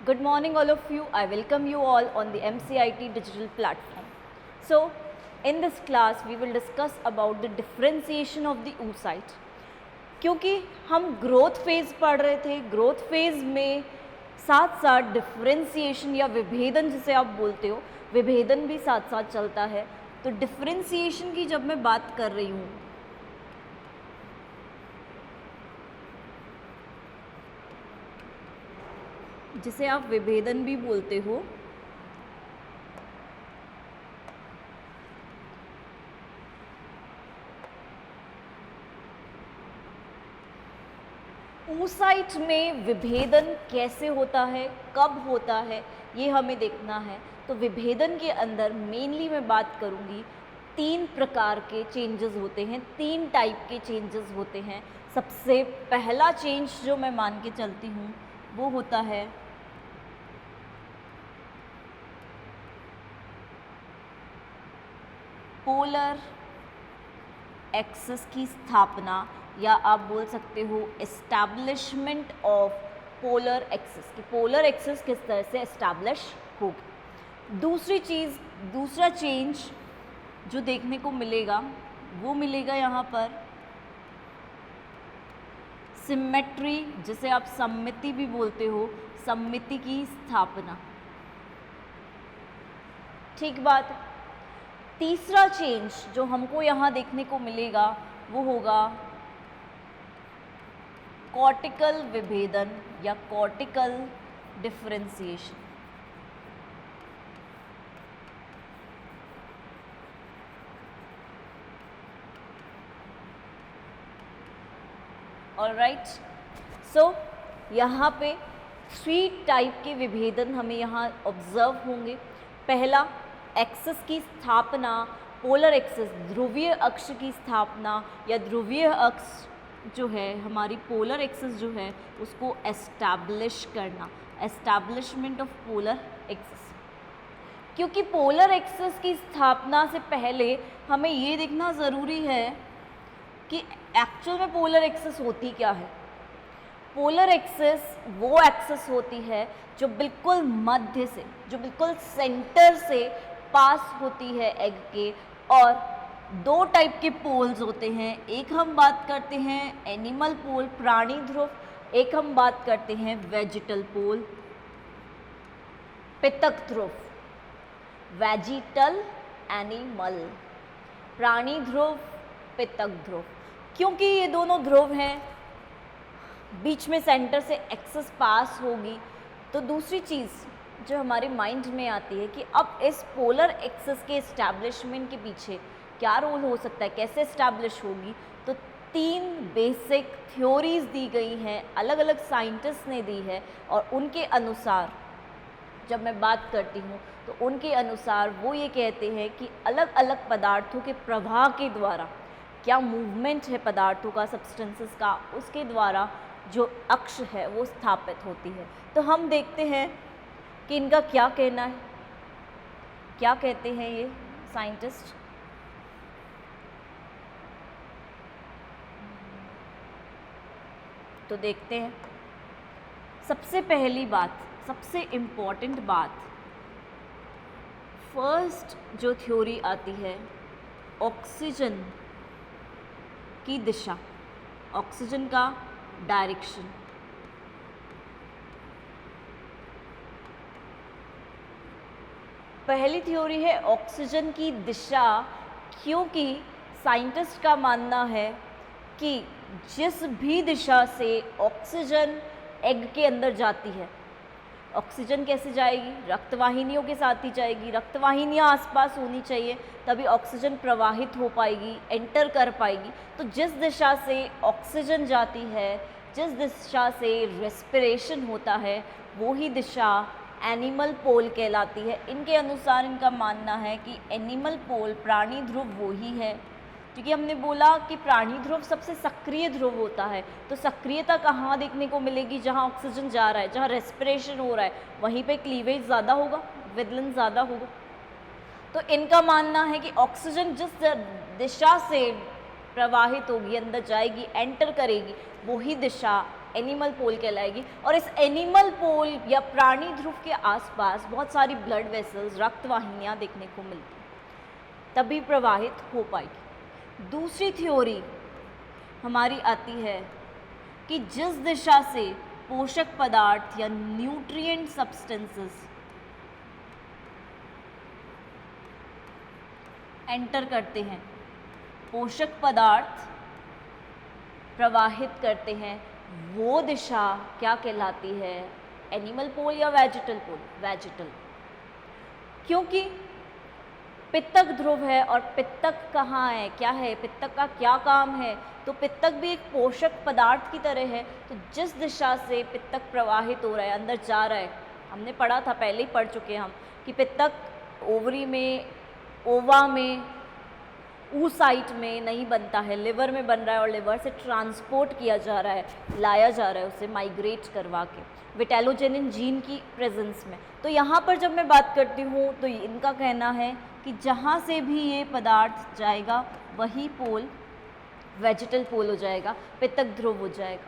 Good morning all of you. I welcome you all on the MCIT digital platform. So, in this class we will discuss about the differentiation of the oocyte. क्योंकि हम growth phase पढ़ रहे थे, growth phase में साथ साथ differentiation या विभेदन जिसे आप बोलते हो, विभेदन भी साथ साथ चलता है। तो डिफरेंशिएशन की जब मैं बात कर रही हूँ, जिसे आप विभेदन भी बोलते हो, oocyte में विभेदन कैसे होता है, कब होता है, ये हमें देखना है। तो विभेदन के अंदर मेनली मैं बात करूँगी, 3 प्रकार के चेंजेस होते हैं, 3 टाइप के चेंजेस होते हैं। सबसे पहला चेंज जो मैं मान के चलती हूँ वो होता है पोलर एक्सिस की स्थापना, या आप बोल सकते हो एस्टैब्लिशमेंट ऑफ पोलर एक्सिस, कि पोलर एक्सिस किस तरह से एस्टैब्लिश होगी। दूसरा चेंज जो देखने को मिलेगा वो मिलेगा यहाँ पर सिमेट्री, जिसे आप सममिति भी बोलते हो, सममिति की स्थापना। ठीक बात। तीसरा चेंज जो हमको यहाँ देखने को मिलेगा वो होगा कॉर्टिकल विभेदन या कॉर्टिकल डिफरेंशिएशन। ऑलराइट, सो यहाँ पे 3 टाइप के विभेदन हमें यहाँ ऑब्जर्व होंगे। पहला, एक्सिस की स्थापना, पोलर एक्सिस, ध्रुवीय अक्ष की स्थापना, या ध्रुवीय अक्ष जो है हमारी पोलर एक्सिस जो है उसको एस्टैब्लिश करना, एस्टैब्लिशमेंट ऑफ पोलर एक्सिस। क्योंकि पोलर एक्सिस की स्थापना से पहले हमें ये देखना ज़रूरी है कि एक्चुअल में पोलर एक्सिस होती क्या है। पोलर एक्सिस वो एक्सिस होती है जो बिल्कुल मध्य से, जो बिल्कुल सेंटर से पास होती है एग के, और 2 टाइप के पोल्स होते हैं। एक हम बात करते हैं एनिमल पोल, प्राणी ध्रुव, एक हम बात करते हैं वेजिटल पोल, पितक ध्रुव, वेजिटल एनिमल, प्राणी ध्रुव, पितक ध्रुव। क्योंकि ये दोनों ध्रुव हैं, बीच में सेंटर से एक्सिस पास होगी, तो दूसरी चीज़ जो हमारे माइंड में आती है कि अब इस पोलर एक्सिस के इस्टेब्लिशमेंट के पीछे क्या रोल हो सकता है, कैसे इस्टेब्लिश होगी। तो 3 बेसिक थ्योरीज दी गई हैं, अलग अलग साइंटिस्ट ने दी है, और उनके अनुसार जब मैं बात करती हूँ तो उनके अनुसार वो ये कहते हैं कि अलग अलग पदार्थों के प्रवाह के द्वारा, क्या मूवमेंट है पदार्थों का, सब्सटेंसेस का, उसके द्वारा जो अक्ष है वो स्थापित होती है। तो हम देखते हैं कि इनका क्या कहना है, क्या कहते हैं ये साइंटिस्ट। तो देखते हैं। सबसे पहली बात, सबसे इम्पॉर्टेंट बात, फर्स्ट जो थ्योरी आती है ऑक्सीजन की दिशा, ऑक्सीजन का डायरेक्शन। पहली थ्योरी है ऑक्सीजन की दिशा, क्योंकि साइंटिस्ट का मानना है कि जिस भी दिशा से ऑक्सीजन एग के अंदर जाती है, ऑक्सीजन कैसे जाएगी, रक्तवाहिनियों के साथ ही जाएगी, रक्तवाहिनियाँ आसपास होनी चाहिए तभी ऑक्सीजन प्रवाहित हो पाएगी, एंटर कर पाएगी। तो जिस दिशा से ऑक्सीजन जाती है, जिस दिशा से रेस्पिरेशन होता है, वो ही दिशा एनिमल पोल कहलाती है। इनके अनुसार इनका मानना है कि एनिमल पोल, प्राणी ध्रुव वो ही है, क्योंकि हमने बोला कि प्राणी ध्रुव सबसे सक्रिय ध्रुव होता है। तो सक्रियता कहाँ देखने को मिलेगी, जहाँ ऑक्सीजन जा रहा है, जहाँ रेस्पिरेशन हो रहा है, वहीं पे क्लीवेज ज़्यादा होगा, विदलन ज़्यादा होगा। तो इनका मानना है कि ऑक्सीजन जिस दिशा से प्रवाहित होगी, अंदर जाएगी, एंटर करेगी, वही दिशा एनिमल पोल कहलाएगी। और इस एनिमल पोल या प्राणी ध्रुव के आसपास बहुत सारी ब्लड वेसल्स, रक्त वाहिनियाँ देखने को मिलती हैं, तभी प्रवाहित हो पाएगी। दूसरी थ्योरी हमारी आती है कि जिस दिशा से पोषक पदार्थ या न्यूट्रिएंट सब्सटेंसेस एंटर करते हैं, पोषक पदार्थ प्रवाहित करते हैं, वो दिशा क्या कहलाती है, एनिमल पोल या वेजिटल पोल? वेजिटल। क्योंकि पित्तक ध्रुव है और पित्तक कहाँ है, क्या है, पित्तक का क्या काम है? तो पित्तक भी एक पोषक पदार्थ की तरह है। तो जिस दिशा से पित्तक प्रवाहित हो रहा है, अंदर जा रहा है, हमने पढ़ा था, पहले ही पढ़ चुके हैं हम कि पित्तक ओवरी में, ओवा में, oocyte में नहीं बनता है, लिवर में बन रहा है और लिवर से ट्रांसपोर्ट किया जा रहा है, लाया जा रहा है उसे माइग्रेट करवा के विटेलोजेनिन जीन की प्रेजेंस में। तो यहाँ पर जब मैं बात करती हूँ तो इनका कहना है कि जहाँ से भी ये पदार्थ जाएगा वही पोल वेजिटल पोल हो जाएगा, पित्तक ध्रुव हो जाएगा।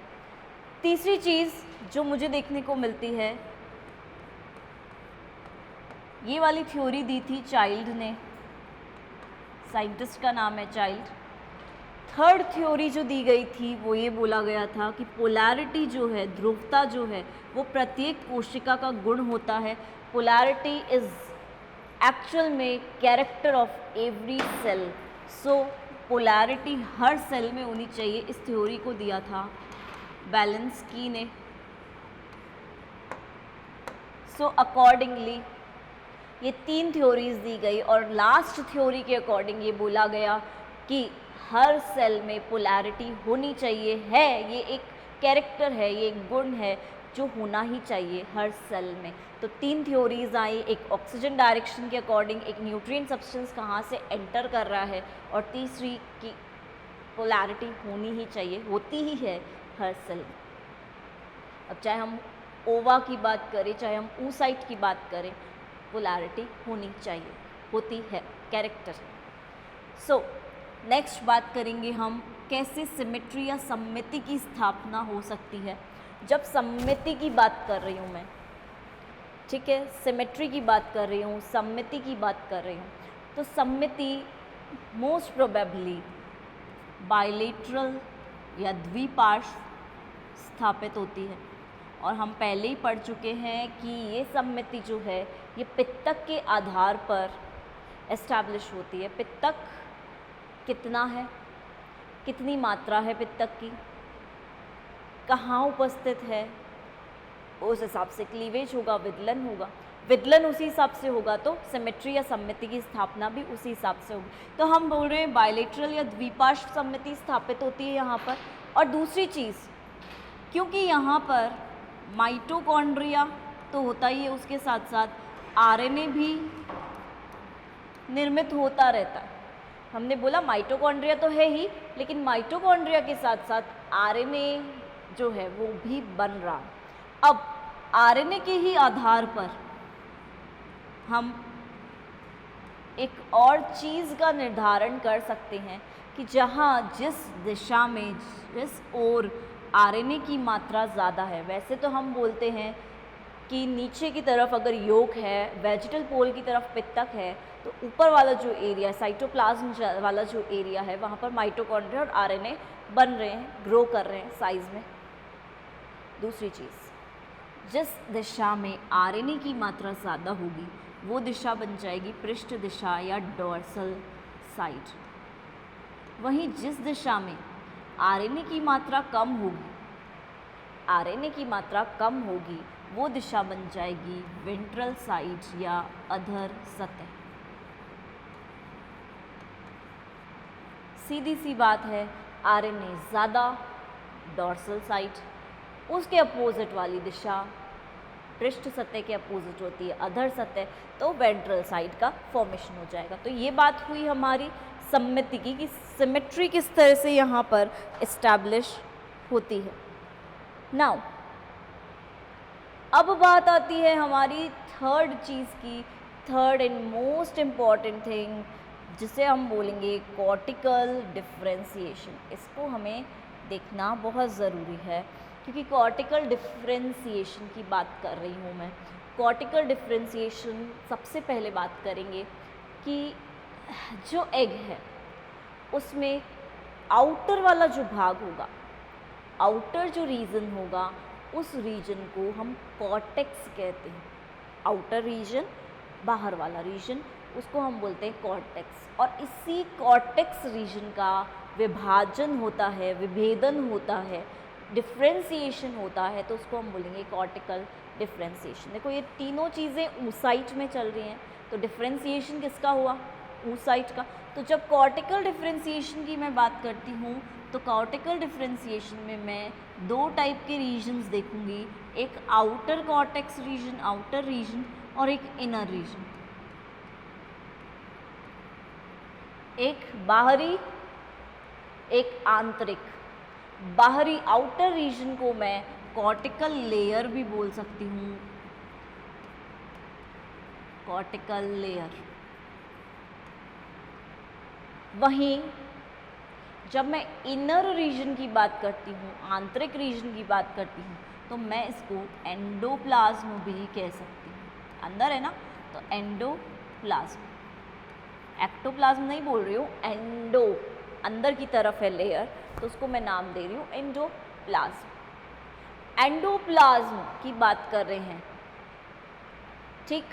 तीसरी चीज़ जो मुझे देखने को मिलती है, ये वाली थ्योरी दी थी चाइल्ड ने, साइंटिस्ट का नाम है चाइल्ड। थर्ड थ्योरी जो दी गई थी वो ये बोला गया था कि पोलैरिटी जो है, ध्रुवता जो है, वो प्रत्येक कोशिका का गुण होता है। पोलैरिटी इज एक्चुअल में character of every cell. So polarity हर सेल में होनी चाहिए। इस थ्योरी को दिया था बैलेंस्की ने। सो अकॉर्डिंगली ये 3 थ्योरीज दी गई और लास्ट थ्योरी के अकॉर्डिंग ये बोला गया कि हर सेल में पोलैरिटी होनी चाहिए है। ये एक कैरेक्टर है, ये एक गुण है जो होना ही चाहिए हर सेल में। तो 3 थ्योरीज आई, एक ऑक्सीजन डायरेक्शन के अकॉर्डिंग, एक न्यूट्रिएंट सब्सटेंस कहाँ से एंटर कर रहा है, और तीसरी की पोलैरिटी होनी ही चाहिए, होती ही है हर सेल में। अब चाहे हम ओवा की बात करें, चाहे हम oocyte की बात करें, पोलैरिटी होनी चाहिए, होती है, कैरेक्टर। सो नेक्स्ट बात करेंगे हम कैसे सिमेट्री या सममिति की स्थापना हो सकती है। जब सममिति की बात कर रही हूँ मैं, ठीक है, सिमेट्री की बात कर रही हूँ, सममिति की बात कर रही हूँ, तो सममिति मोस्ट प्रोबेबली बाइलेटरल या द्विपार्श्व स्थापित होती है। और हम पहले ही पढ़ चुके हैं कि ये सममिति जो है ये पित्तक के आधार पर एस्टैब्लिश होती है। पित्तक कितना है, कितनी मात्रा है पित्तक की, कहाँ उपस्थित है, उस हिसाब से क्लीवेज होगा, विदलन होगा। विदलन उसी हिसाब से होगा तो सिमेट्री या सममिति की स्थापना भी उसी हिसाब से होगी। तो हम बोल रहे हैं बाइलेटरल या द्विपार्श्व सममिति स्थापित होती है यहाँ पर। और दूसरी चीज़, क्योंकि यहाँ पर माइटोकॉन्ड्रिया तो होता ही है, उसके साथ साथ आरएनए भी निर्मित होता रहता है। हमने बोला माइटोकॉन्ड्रिया तो है ही, लेकिन माइटोकॉन्ड्रिया के साथ साथ आरएनए जो है वो भी बन रहा है। अब आरएनए के ही आधार पर हम एक और चीज़ का निर्धारण कर सकते हैं कि जहाँ जिस दिशा में, जिस ओर आरएनए की मात्रा ज़्यादा है, वैसे तो हम बोलते हैं कि नीचे की तरफ अगर योक है, वेजिटल पोल की तरफ पित्तक है, तो ऊपर वाला जो एरिया, साइटोप्लाज्म वाला जो एरिया है, वहाँ पर माइटोकॉन्ड्रिया और आरएनए बन रहे हैं, ग्रो कर रहे हैं साइज़ में। दूसरी चीज़, जिस दिशा में आरएनए की मात्रा ज़्यादा होगी वो दिशा बन जाएगी पृष्ठ दिशा या डोर्सल साइड। वहीं जिस दिशा में आरएनए की मात्रा कम होगी, आरएनए की मात्रा कम होगी, वो दिशा बन जाएगी वेंट्रल साइड या अधर सतह। सीधी सी बात है, आरएनए ज़्यादा डोर्सल साइड, उसके अपोजिट वाली दिशा पृष्ठ सतह के अपोजिट होती है अधर सतह, तो वेंट्रल साइड का फॉर्मेशन हो जाएगा। तो ये बात हुई हमारी सममिति की कि सिमेट्री किस तरह से यहाँ पर इस्टेब्लिश होती है। नाउ अब बात आती है हमारी थर्ड चीज़ की, third and most important thing, जिसे हम बोलेंगे कॉर्टिकल डिफरेंशिएशन। इसको हमें देखना बहुत ज़रूरी है क्योंकि कॉर्टिकल डिफरेंशिएशन की बात कर रही हूँ मैं। कॉर्टिकल डिफरेंशिएशन सबसे पहले बात करेंगे कि जो एग है उसमें आउटर वाला जो भाग होगा, आउटर जो रीजन होगा, उस रीजन को हम कॉर्टेक्स कहते हैं। आउटर रीजन, बाहर वाला रीजन, उसको हम बोलते हैं कॉर्टेक्स। और इसी कॉर्टेक्स रीजन का विभाजन होता है, विभेदन होता है, डिफरेंशिएशन होता है, तो उसको हम बोलेंगे कॉर्टिकल डिफरेंशिएशन। देखो ये तीनों चीज़ें ऊसाइट में चल रही हैं, तो डिफरेंशिएशन किसका हुआ? ऊसाइट का। तो जब कॉर्टिकल डिफरेंशिएशन की मैं बात करती हूँ तो कॉर्टिकल डिफरेंशिएशन में मैं दो टाइप के रीजन्स देखूंगी, एक outer cortex region, outer region, और एक इनर रीजन। एक बाहरी, एक आंतरिक। बाहरी आउटर रीजन को मैं कॉर्टिकल लेयर भी बोल सकती हूँ, कॉर्टिकल लेयर। वहीं जब मैं इनर रीजन की बात करती हूँ, आंतरिक रीजन की बात करती हूँ, तो मैं इसको एंडोप्लाज्म भी कह सकती हूँ। अंदर है ना, तो एंडोप्लाज्म, एक्टोप्लाज्म नहीं बोल रही हूँ, एंडो, अंदर की तरफ है लेयर, तो उसको मैं नाम दे रही हूँ एंडोप्लाज्म। एंडोप्लाज्म की बात कर रहे हैं, ठीक।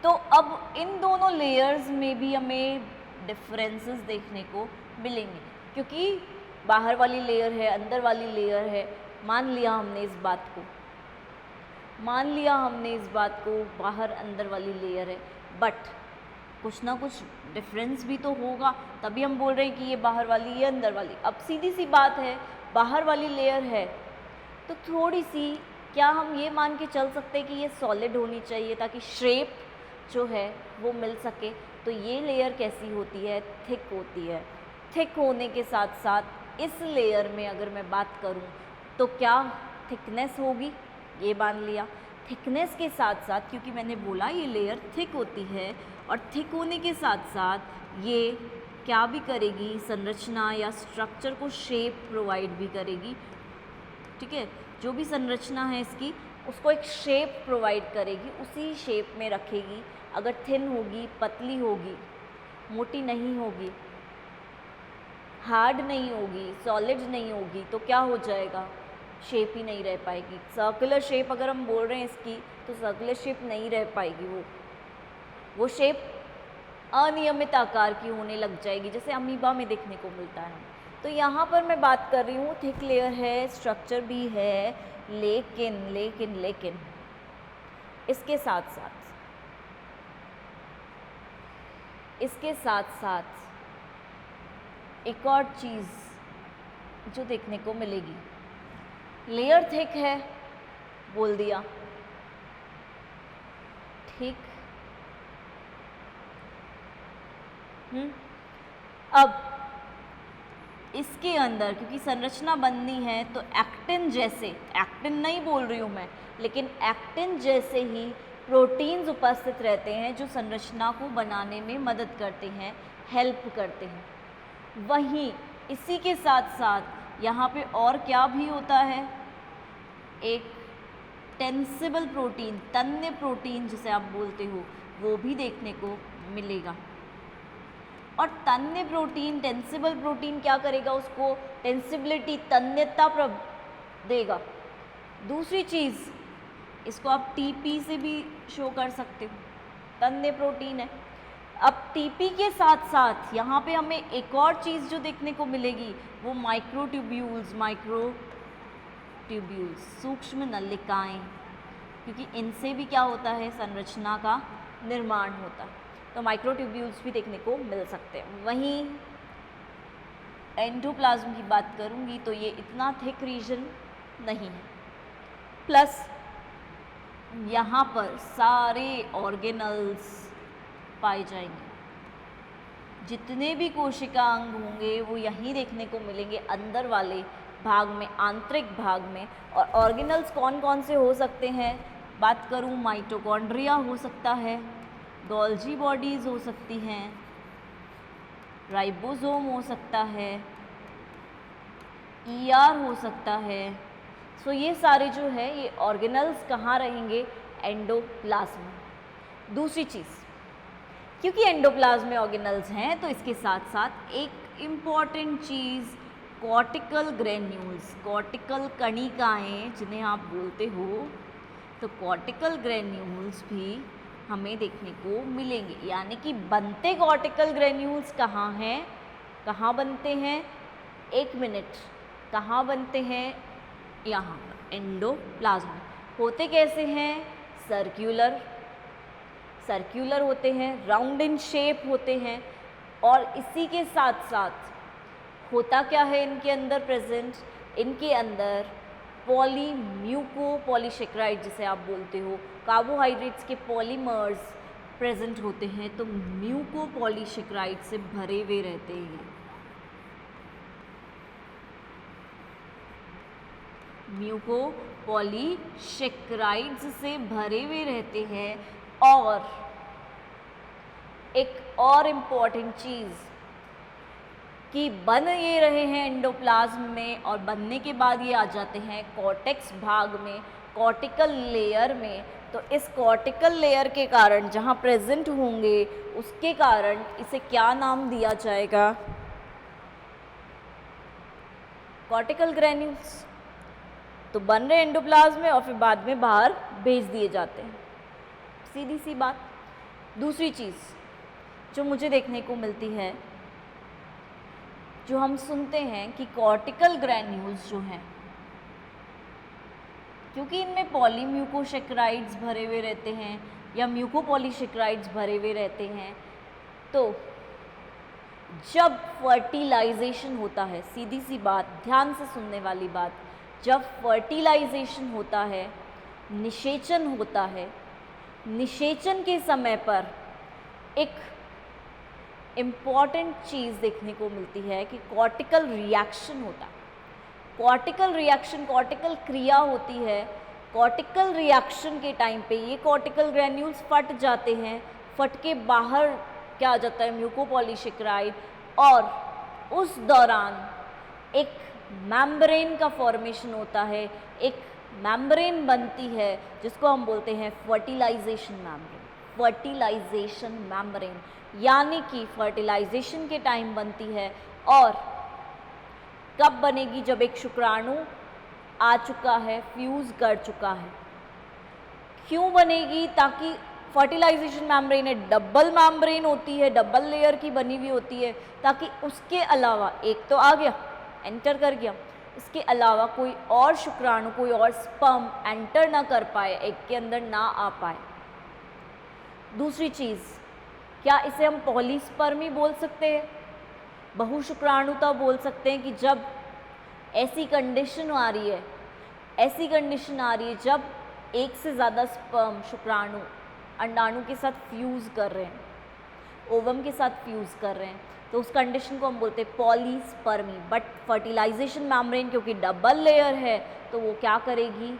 तो अब इन दोनों लेयर्स में भी हमें डिफरेंसेस देखने को मिलेंगे, क्योंकि बाहर वाली लेयर है, अंदर वाली लेयर है। मान लिया हमने इस बात को, मान लिया हमने इस बात को, बाहर अंदर वाली लेयर है, बट कुछ ना कुछ डिफरेंस भी तो होगा, तभी हम बोल रहे हैं कि ये बाहर वाली, ये अंदर वाली। अब सीधी सी बात है, बाहर वाली लेयर है तो थोड़ी सी, क्या हम ये मान के चल सकते हैं कि ये सॉलिड होनी चाहिए ताकि शेप जो है वो मिल सके। तो ये लेयर कैसी होती है? थिक होती है। थिक होने के साथ साथ इस लेयर में अगर मैं बात करूं तो क्या थिकनेस होगी, ये मान लिया। थिकनेस के साथ साथ, क्योंकि मैंने बोला ये लेयर थिक होती है, और थिक होने के साथ साथ ये क्या भी करेगी, संरचना या स्ट्रक्चर को शेप प्रोवाइड भी करेगी, ठीक है। जो भी संरचना है इसकी, उसको एक शेप प्रोवाइड करेगी, उसी शेप में रखेगी। अगर थिन होगी, पतली होगी, मोटी नहीं होगी, हार्ड नहीं होगी, सॉलिड नहीं होगी, तो क्या हो जाएगा? शेप ही नहीं रह पाएगी। सर्कुलर शेप अगर हम बोल रहे हैं इसकी, तो सर्कुलर शेप नहीं रह पाएगी, वो शेप अनियमित आकार की होने लग जाएगी, जैसे अमीबा में देखने को मिलता है। तो यहाँ पर मैं बात कर रही हूँ थिक लेयर है, स्ट्रक्चर भी है, लेकिन इसके साथ साथ एक और चीज़ जो देखने को मिलेगी, लेयर थिक है बोल दिया, ठीक। अब इसके अंदर क्योंकि संरचना बननी है, तो एक्टिन जैसे, एक्टिन नहीं बोल रही हूँ मैं, लेकिन एक्टिन जैसे ही प्रोटीन्स उपस्थित रहते हैं जो संरचना को बनाने में मदद करते हैं, हेल्प करते हैं। वहीं इसी के साथ साथ यहाँ पे और क्या भी होता है? एक टेंसिबल प्रोटीन, तन्य प्रोटीन जिसे आप बोलते हो, वो भी देखने को मिलेगा। और तन्य प्रोटीन, टेंसिबल प्रोटीन क्या करेगा? उसको टेंसिबिलिटी, तन्यता देगा। दूसरी चीज़, इसको आप टीपी से भी शो कर सकते हो, तन्य प्रोटीन है। अब टीपी के साथ साथ यहाँ पे हमें एक और चीज़ जो देखने को मिलेगी, वो माइक्रोट्यूब्यूल्स, सूक्ष्म नलिकाएं, क्योंकि इनसे भी क्या होता है? संरचना का निर्माण होता है। तो माइक्रोट्यूब्यूल्स भी देखने को मिल सकते हैं। वहीं एंडोप्लाज्म की बात करूँगी तो ये इतना थिक रीजन नहीं है, प्लस यहाँ पर सारे ऑर्गेनल्स पाए जाएंगे। जितने भी कोशिका अंग होंगे वो यहीं देखने को मिलेंगे, अंदर वाले भाग में, आंतरिक भाग में। और ऑर्गेनल्स कौन कौन से हो सकते हैं? बात करूँ, माइटोकॉन्ड्रिया हो सकता है, गोल्जी बॉडीज़ हो सकती हैं, राइबोसोम हो सकता है, ER हो सकता है। सो ये सारे जो है ये ऑर्गेनल्स कहाँ रहेंगे, एंडोप्लाज्म में। दूसरी चीज़, क्योंकि एंडोप्लाज्म में ऑर्गेनल्स हैं तो इसके साथ साथ एक इम्पॉर्टेंट चीज़ कॉर्टिकल ग्रेन्यूल्स, कॉर्टिकल कणिकाएँ जिन्हें आप बोलते हो, तो कॉर्टिकल ग्रेन्यूल्स भी हमें देखने को मिलेंगे। यानी कि बनते कॉर्टिकल ग्रेन्यूल्स कहाँ हैं, कहाँ बनते हैं, एक मिनट, कहाँ बनते हैं, यहाँ पर एंडोप्लाज्म। होते कैसे हैं, सर्क्यूलर, सर्क्यूलर होते हैं, राउंड इन शेप होते हैं। और इसी के साथ साथ होता क्या है इनके अंदर प्रेजेंट, इनके अंदर पॉलीम्यूको पॉलीसेकेराइड जिसे आप बोलते हो, कार्बोहाइड्रेट्स के पॉलीमर्स प्रेजेंट होते हैं। तो म्यूको पॉलीसेकेराइड से भरे हुए रहते हैं, म्यूको पॉलीसेकेराइड्स से भरे हुए रहते हैं। और एक और इम्पॉर्टेंट चीज़ कि बन ये रहे हैं एंडोप्लाज्म में, और बनने के बाद ये आ जाते हैं कॉर्टेक्स भाग में, कॉर्टिकल लेयर में। तो इस कॉर्टिकल लेयर के कारण जहाँ प्रेजेंट होंगे उसके कारण इसे क्या नाम दिया जाएगा, कॉर्टिकल ग्रेन्यूल्स। तो बन रहे एंडोप्लाज्म में और फिर बाद में बाहर भेज दिए जाते हैं, सीधी सी बात। दूसरी चीज़ जो मुझे देखने को मिलती है, जो हम सुनते हैं कि कॉर्टिकल ग्रेन्यूल्स जो हैं, क्योंकि इनमें पॉलीम्यूकोसेकेराइड्स भरे हुए रहते हैं या म्यूकोपॉलीसेकेराइड्स भरे हुए रहते हैं, तो जब फर्टिलाइजेशन होता है, सीधी सी बात, ध्यान से सुनने वाली बात, जब फर्टिलाइजेशन होता है, निषेचन होता है, निषेचन के समय पर एक इम्पॉर्टेंट चीज़ देखने को मिलती है कि कॉर्टिकल रिएक्शन होता है। कॉर्टिकल रिएक्शन, कॉर्टिकल क्रिया होती है। कॉर्टिकल रिएक्शन के टाइम पे ये कॉर्टिकल ग्रेन्यूल्स फट जाते हैं, फट के बाहर क्या आ जाता है, म्यूकोपॉलीसेकेराइड, और उस दौरान एक मेम्ब्रेन का फॉर्मेशन होता है, एक मेम्ब्रेन बनती है जिसको हम बोलते हैं फर्टिलाइजेशन मेम्ब्रेन, फर्टिलाइजेशन मेम्ब्रेन। यानी कि फर्टिलाइजेशन के टाइम बनती है। और कब बनेगी, जब एक शुक्राणु आ चुका है, फ्यूज़ कर चुका है। क्यों बनेगी, ताकि फर्टिलाइजेशन मेम्ब्रेन है, डबल मेम्ब्रेन होती है, डबल लेयर की बनी हुई होती है, ताकि उसके अलावा, एक तो आ गया, एंटर कर गया, इसके अलावा कोई और शुक्राणु, कोई और स्पर्म एंटर ना कर पाए, एग के अंदर ना आ पाए। दूसरी चीज़, क्या इसे हम पॉलीस्पर्मी बोल सकते हैं, बहुशुक्राणुता बोल सकते हैं, कि जब ऐसी कंडीशन आ रही है, ऐसी कंडीशन आ रही है जब एक से ज़्यादा स्पर्म, शुक्राणु अंडाणु के साथ फ्यूज़ कर रहे हैं, ओवम के साथ फ्यूज़ कर रहे हैं, तो उस कंडीशन को हम बोलते हैं पॉलीस्पर्मी। बट फर्टिलाइजेशन मेम्ब्रेन क्योंकि डबल लेयर है, तो वो क्या करेगी,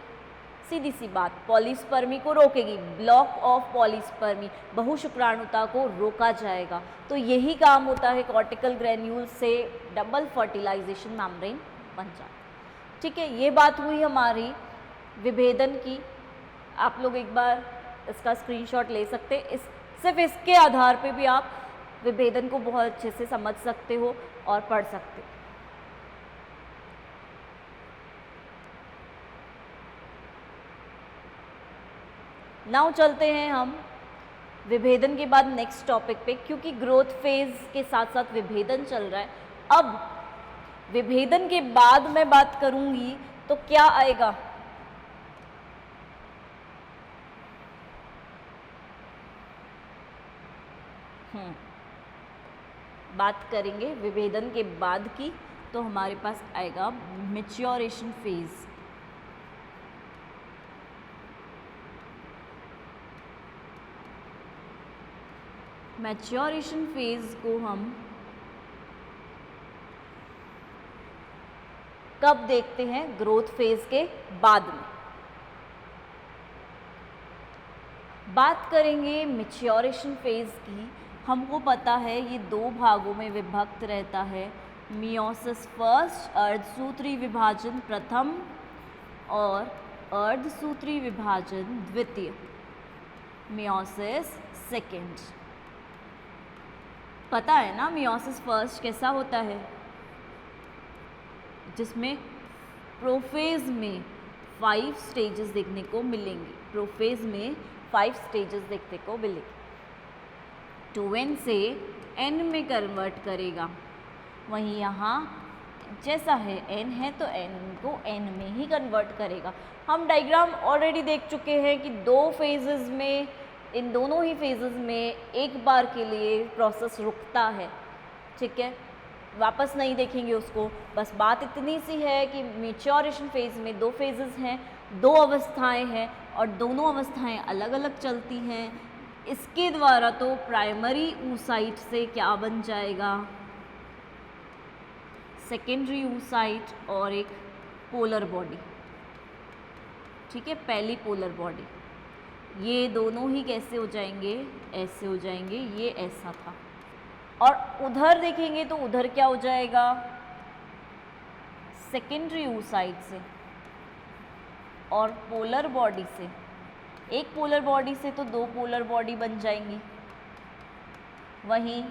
सीधी सी बात, पॉलीस्पर्मी को रोकेगी, ब्लॉक ऑफ पॉलीस्पर्मी, बहुशुक्राणुता को रोका जाएगा। तो यही काम होता है कॉर्टिकल ग्रेन्यूल से, डबल फर्टिलाइजेशन मेम्ब्रेन बन जाता है। ठीक है, ये बात हुई हमारी विभेदन की। आप लोग एक बार इसका स्क्रीनशॉट ले सकते हैं, सिर्फ इसके आधार पे भी आप विभेदन को बहुत अच्छे से समझ सकते हो और पढ़ सकते हो। नाउ चलते हैं हम विभेदन के बाद नेक्स्ट टॉपिक पे, क्योंकि ग्रोथ फेज के साथ साथ विभेदन चल रहा है। अब विभेदन के बाद मैं बात करूंगी तो क्या आएगा, बात करेंगे विभेदन के बाद की, तो हमारे पास आएगा मैच्योरेशन फेज। मैच्योरेशन फेज को हम कब देखते हैं, ग्रोथ फेज के बाद में। बात करेंगे मैच्योरेशन फेज की। हमको पता है ये दो भागों में विभक्त रहता है, मियोसिस फर्स्ट, अर्धसूत्री विभाजन प्रथम और अर्धसूत्री विभाजन द्वितीय, मियोसिस सेकेंड। पता है ना मियोसिस फर्स्ट कैसा होता है, जिसमें प्रोफेज में 5 स्टेजेस देखने को मिलेंगे, प्रोफेज में 5 स्टेजेस देखने को मिलेंगे। 2n से n में कन्वर्ट करेगा, वहीं यहाँ जैसा है n है तो n को n में ही कन्वर्ट करेगा। हम डायग्राम ऑलरेडी देख चुके हैं कि 2 फेजेस में, इन दोनों ही फेजेस में एक बार के लिए प्रोसेस रुकता है, ठीक है, वापस नहीं देखेंगे उसको। बस बात इतनी सी है कि मैच्योरेशन फेज़ में 2 फेजेस हैं, 2 अवस्थाएं हैं और दोनों अवस्थाएं अलग अलग चलती हैं। इसके द्वारा तो प्राइमरी oocyte से क्या बन जाएगा, सेकेंडरी oocyte और एक पोलर बॉडी, ठीक है, पहली पोलर बॉडी। ये दोनों ही कैसे हो जाएंगे, ऐसे हो जाएंगे, ये ऐसा था। और उधर देखेंगे तो उधर क्या हो जाएगा, सेकेंडरी oocyte से और पोलर बॉडी से, एक पोलर बॉडी से तो 2 पोलर बॉडी बन जाएंगी। वहीं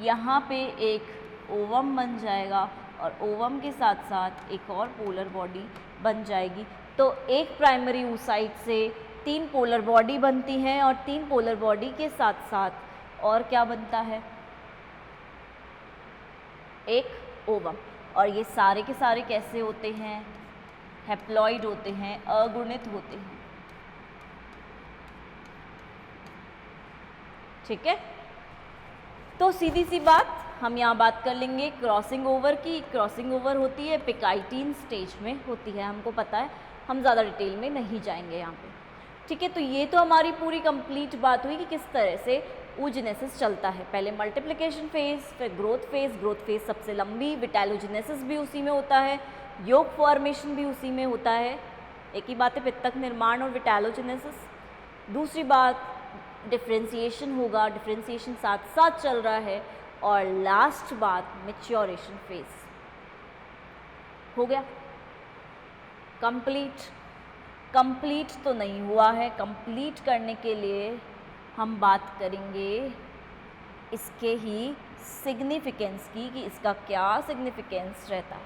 यहाँ पे एक ओवम बन जाएगा और ओवम के साथ साथ एक और पोलर बॉडी बन जाएगी। तो एक प्राइमरी oocyte से 3 पोलर बॉडी बनती हैं और 3 पोलर बॉडी के साथ साथ और क्या बनता है, एक ओवम। और ये सारे के सारे कैसे होते हैं, हैप्लॉइड होते हैं, अगुणित होते हैं, ठीक है। तो सीधी सी बात हम यहाँ बात कर लेंगे क्रॉसिंग ओवर की। क्रॉसिंग ओवर होती है पिकाइटीन स्टेज में होती है, हमको पता है, हम ज़्यादा डिटेल में नहीं जाएंगे यहाँ पे, ठीक है। तो ये तो हमारी पूरी कंप्लीट बात हुई कि किस तरह से oogenesis चलता है। पहले मल्टीप्लिकेशन फेज़, फिर ग्रोथ फेज़, ग्रोथ फेज़ सबसे लंबी, विटालोजेनेसिस भी उसी में होता है, योग फॉर्मेशन भी उसी में होता है। एक ही बात है पित्तक निर्माण और विटालोजेनेसिस। दूसरी बात डिफ्रेंसिएशन होगा, डिफ्रेंसिएशन साथ साथ चल रहा है। और लास्ट बात मैच्योरेशन फेज़ हो गया कंप्लीट। कंप्लीट तो नहीं हुआ है, कंप्लीट करने के लिए हम बात करेंगे इसके ही सिग्निफिकेंस की, कि इसका क्या सिग्निफिकेंस रहता है,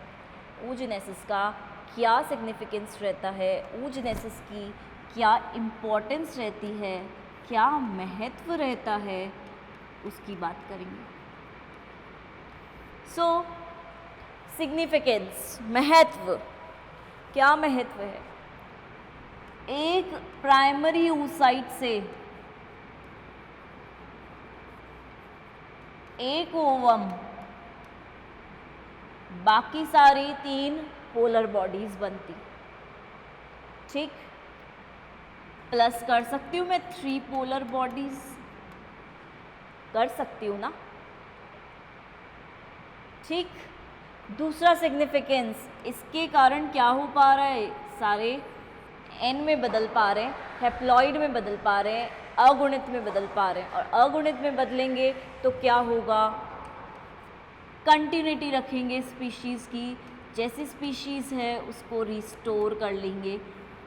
oogenesis का क्या सिग्निफिकेंस रहता है, oogenesis की क्या इम्पोर्टेंस रहती है, क्या महत्व रहता है, उसकी बात करेंगे। सो सिग्निफिकेंस, महत्व, क्या महत्व है, एक प्राइमरी oocyte से एक ओवम, बाकी सारी 3 पोलर बॉडीज बनती, ठीक। प्लस कर सकती हूँ मैं 3 पोलर बॉडीज, कर सकती हूँ ना, ठीक। दूसरा सिग्निफिकेंस, इसके कारण क्या हो पा रहा है, सारे n में बदल पा रहे हैं, हैप्लॉइड में बदल पा रहे हैं, अगुणित में बदल पा रहे हैं। और अगुणित में बदलेंगे तो क्या होगा, कंटिन्यूटी रखेंगे स्पीशीज़ की, जैसी स्पीशीज़ है उसको रिस्टोर कर लेंगे।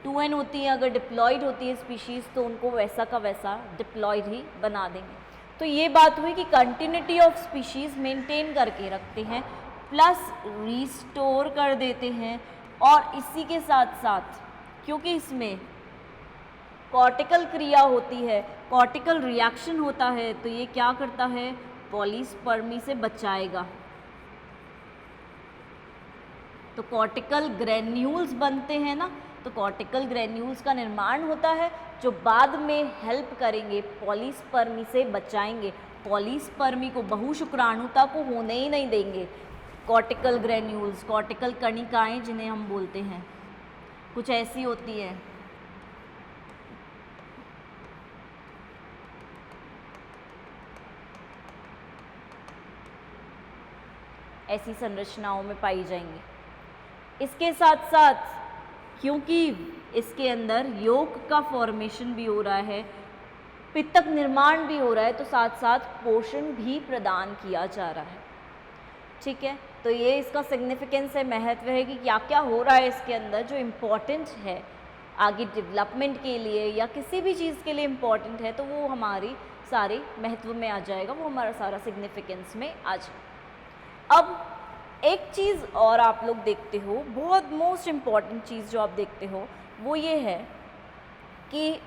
2n होती है, अगर डिप्लॉयड होती है स्पीशीज़ तो उनको वैसा का वैसा डिप्लॉयड ही बना देंगे। तो ये बात हुई कि कंटिन्यूटी ऑफ स्पीशीज़ मेंटेन करके रखते हैं, प्लस रिस्टोर कर देते हैं। और इसी के साथ साथ क्योंकि इसमें कॉर्टिकल क्रिया होती है, कॉर्टिकल रिएक्शन होता है, तो ये क्या करता है, पॉलीस्पर्मी से बचाएगा। तो कॉर्टिकल ग्रेन्यूल्स बनते हैं ना, तो कॉर्टिकल ग्रेन्यूल्स का निर्माण होता है जो बाद में हेल्प करेंगे, पॉलीस्पर्मी से बचाएंगे, पॉलीस्पर्मी को, बहुशुक्राणुता को होने ही नहीं देंगे। कॉर्टिकल ग्रेन्यूल्स, कॉर्टिकल कणिकाएं जिन्हें हम बोलते हैं, कुछ ऐसी होती है। ऐसी संरचनाओं में पाई जाएंगी। इसके साथ साथ क्योंकि इसके अंदर यॉक का फॉर्मेशन भी हो रहा है, पित्तक निर्माण भी हो रहा है, तो साथ साथ पोषण भी प्रदान किया जा रहा है, ठीक है। तो ये इसका सिग्निफिकेंस है, महत्व है कि क्या क्या हो रहा है इसके अंदर जो इम्पॉर्टेंट है आगे डेवलपमेंट के लिए या किसी भी चीज़ के लिए इम्पॉर्टेंट है, तो वो हमारी सारे महत्व में आ जाएगा, वो हमारा सारा सिग्निफिकेंस में आ जाएगा। अब एक चीज़ और आप लोग देखते हो, बहुत मोस्ट इम्पॉर्टेंट चीज़ जो आप देखते हो वो ये है कि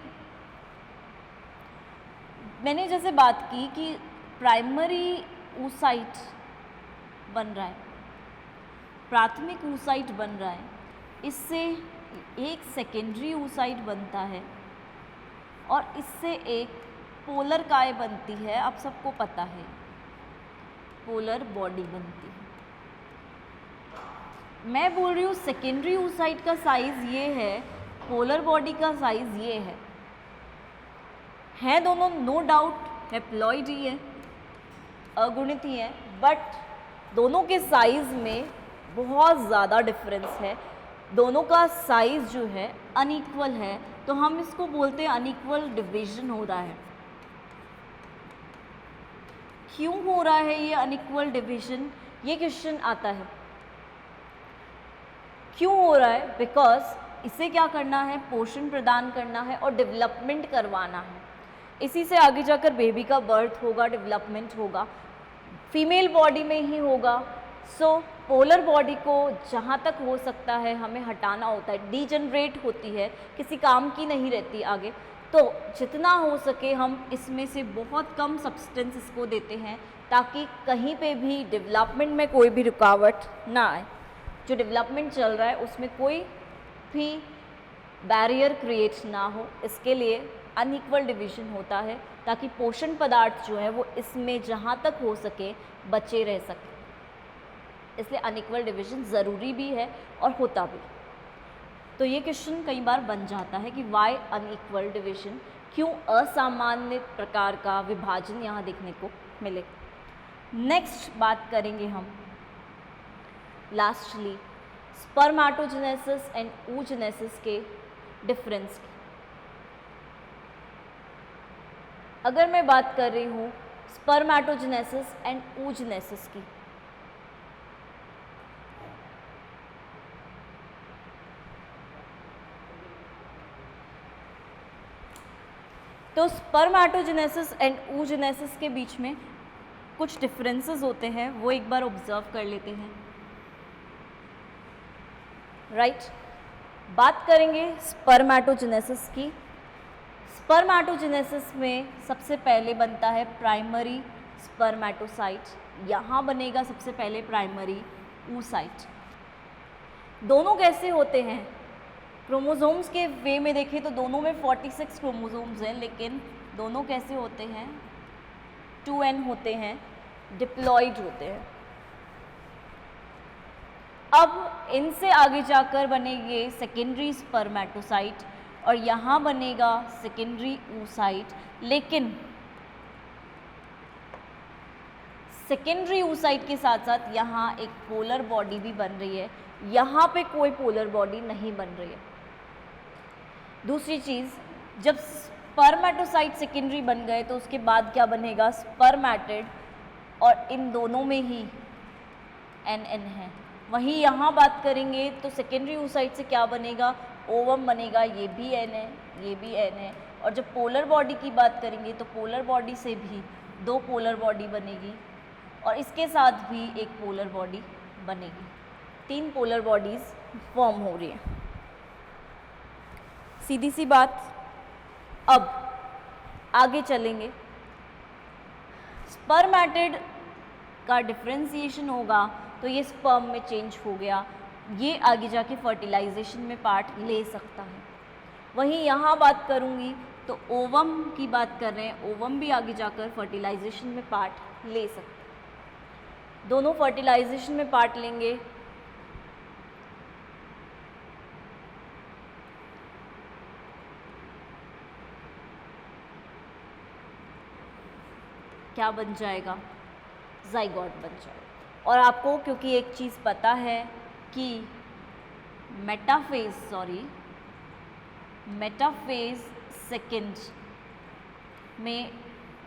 मैंने जैसे बात की कि प्राइमरी oocyte बन रहा है, प्राथमिक oocyte बन रहा है, इससे एक सेकेंडरी oocyte बनता है और इससे एक पोलर काय बनती है। आप सबको पता है पोलर बॉडी बनती है। मैं बोल रही हूँ सेकेंडरी oocyte का साइज़ ये है, पोलर बॉडी का साइज़ ये है दोनों नो डाउट हैप्लॉइड ही है, अगुणित ही है, बट दोनों के साइज़ में बहुत ज़्यादा डिफरेंस है, दोनों का साइज़ जो है अनइक्वल है, तो हम इसको बोलते हैं अनइक्वल डिवीजन हो रहा है। क्यों हो रहा है ये अनइक्वल डिवीजन, ये क्वेश्चन आता है। क्यों हो रहा है? बिकॉज इसे क्या करना है, पोषण प्रदान करना है और डेवलपमेंट करवाना है। इसी से आगे जाकर बेबी का बर्थ होगा, डेवलपमेंट होगा, फीमेल बॉडी में ही होगा। सो पोलर बॉडी को जहाँ तक हो सकता है हमें हटाना होता है, डीजनरेट होती है, किसी काम की नहीं रहती आगे। तो जितना हो सके हम इसमें से बहुत कम सब्सटेंस इसको देते हैं ताकि कहीं पे भी डेवलपमेंट में कोई भी रुकावट ना आए। जो डेवलपमेंट चल रहा है उसमें कोई भी बैरियर क्रिएट ना हो, इसके लिए अनइक्वल डिवीजन होता है ताकि पोषण पदार्थ जो है वो इसमें जहाँ तक हो सके बचे रह सके। इसलिए अनइक्वल डिवीजन ज़रूरी भी है और होता भी। तो ये क्वेश्चन कई बार बन जाता है कि वाई अनइक्वल डिवीजन, क्यों असामान्य प्रकार का विभाजन यहाँ देखने को मिले। नेक्स्ट बात करेंगे हम लास्टली स्पर्मेटोजेनेसिस एंड oogenesis के डिफरेंस की। अगर मैं बात कर रही हूँ स्पर्मेटोजेनेसिस एंड oogenesis की, तो स्पर्मेटोजेनेसिस एंड oogenesis के बीच में कुछ डिफरेंसेस होते हैं, वो एक बार ऑब्जर्व कर लेते हैं। राइट, बात करेंगे स्पर्मेटोजेनेसिस की। स्पर्मेटोजेनेसिस में सबसे पहले बनता है प्राइमरी स्पर्मेटोसाइट, यहाँ बनेगा सबसे पहले प्राइमरी oocyte। दोनों कैसे होते हैं? क्रोमोसोम्स के वे में देखें तो दोनों में 46 क्रोमोसोम्स हैं, लेकिन दोनों कैसे होते हैं? 2n होते हैं, डिप्लॉइड होते हैं। अब इनसे आगे जाकर बनेंगे सेकेंडरी स्पर्मेटोसाइट और यहाँ बनेगा सेकेंडरी oocyte, लेकिन सेकेंडरी oocyte के साथ साथ यहाँ एक पोलर बॉडी भी बन रही है, यहाँ पे कोई पोलर बॉडी नहीं बन रही है। दूसरी चीज़, जब स्पर्मेटोसाइट सेकेंडरी बन गए तो उसके बाद क्या बनेगा? स्पर्मेटिड, और इन दोनों में ही NN है। वहीं यहाँ बात करेंगे तो सेकेंडरी oocyte से क्या बनेगा? ओवम बनेगा, ये भी N है, ये भी N है। और जब पोलर बॉडी की बात करेंगे तो पोलर बॉडी से भी 2 पोलर बॉडी बनेगी और इसके साथ भी एक पोलर बॉडी बनेगी। 3 पोलर बॉडीज़ फॉर्म हो रही हैं। सीधी सी बात। अब आगे चलेंगे, स्पर्मेटिड का डिफ्रेंसिएशन होगा तो ये स्पर्म में चेंज हो गया, ये आगे जाके फर्टिलाइजेशन में पार्ट ले सकता है। वहीं यहाँ बात करूँगी तो ओवम की बात कर रहे हैं, ओवम भी आगे जाकर फर्टिलाइजेशन में पार्ट ले सकता है। दोनों फर्टिलाइजेशन में पार्ट लेंगे। क्या बन जाएगा? ज़ाइगोट बन जाएगा। और आपको क्योंकि एक चीज़ पता है कि मेटाफेज सेकेंड में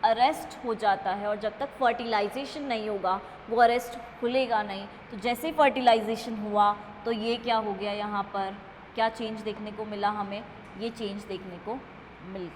अरेस्ट हो जाता है, और जब तक फर्टिलाइजेशन नहीं होगा वो अरेस्ट खुलेगा नहीं। तो जैसे ही फर्टिलाइजेशन हुआ तो ये क्या हो गया, यहाँ पर क्या चेंज देखने को मिला हमें, ये चेंज देखने को मिल